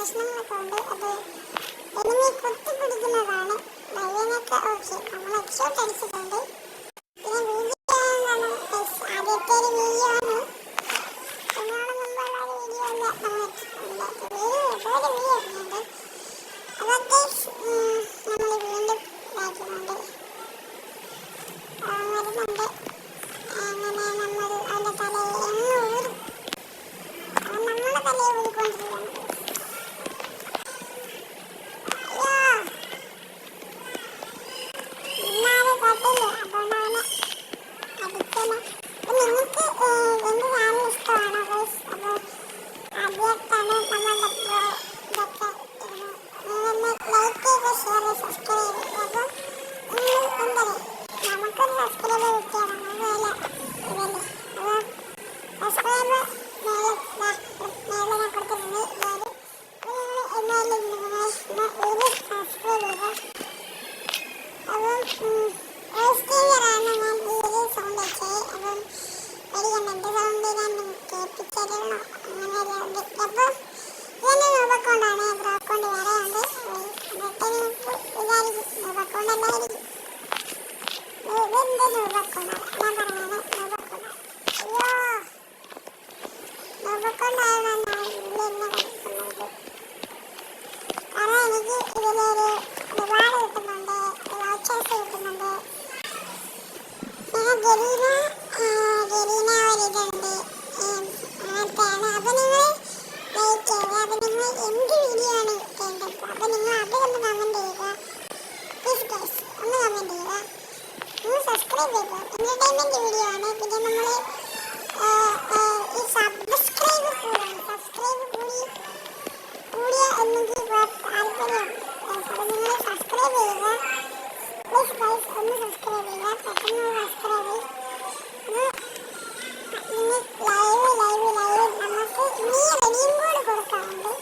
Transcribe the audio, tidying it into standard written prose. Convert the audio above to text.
പ്രശ്നങ്ങളൊക്കെ ഉണ്ട്. അത് എനിമി കുത്തിപ്പിടിക്കുന്നതാണ്. ലൈവിനൊക്കെ ഓക്കെ നമ്മൾ എക്സ്ഷോട്ട് അടിച്ചിട്ടുണ്ട്. പിന്നെ വീഡിയോ ആദ്യത്തെ ഒരു വീഡിയോ ആണ്. ഒന്നാണ് മുമ്പുള്ള ഒരു വീഡിയോ അല്ല നമ്മൾ ഒരുപാട് വീഡിയോ ഇടുന്നുണ്ട്. അതൊക്കെ നമ്മൾ വീണ്ടും ഇതാക്കുന്നുണ്ട് വരുന്നുണ്ട്. അങ്ങനെ നമ്മൾ അതിൻ്റെ തലയിൽ എണ്ണ ഊരും. നമ്മുടെ തലയെ ഊരിക്കൊണ്ടിരിക്കുകയാണ്. എന്റർടൈൻമെന്റ് വീഡിയോ ആണ്. പിന്നെ നമ്മൾ ഈ സബ്സ്ക്രൈബ് കൂടിയ എനിക്ക് താല്പര്യം. നിങ്ങൾ സബ്സ്ക്രൈബ് ചെയ്യുക പ്ലീസ് ഗൈസ്. ഒന്ന് സബ്സ്ക്രൈബ് ചെയ്യുക, പെട്ടെന്ന് സബ്സ്ക്രൈബ്. ലൈവ് നമുക്ക് ഇനി റെഡിയും കൂടെ കൊടുക്കാറുണ്ട്.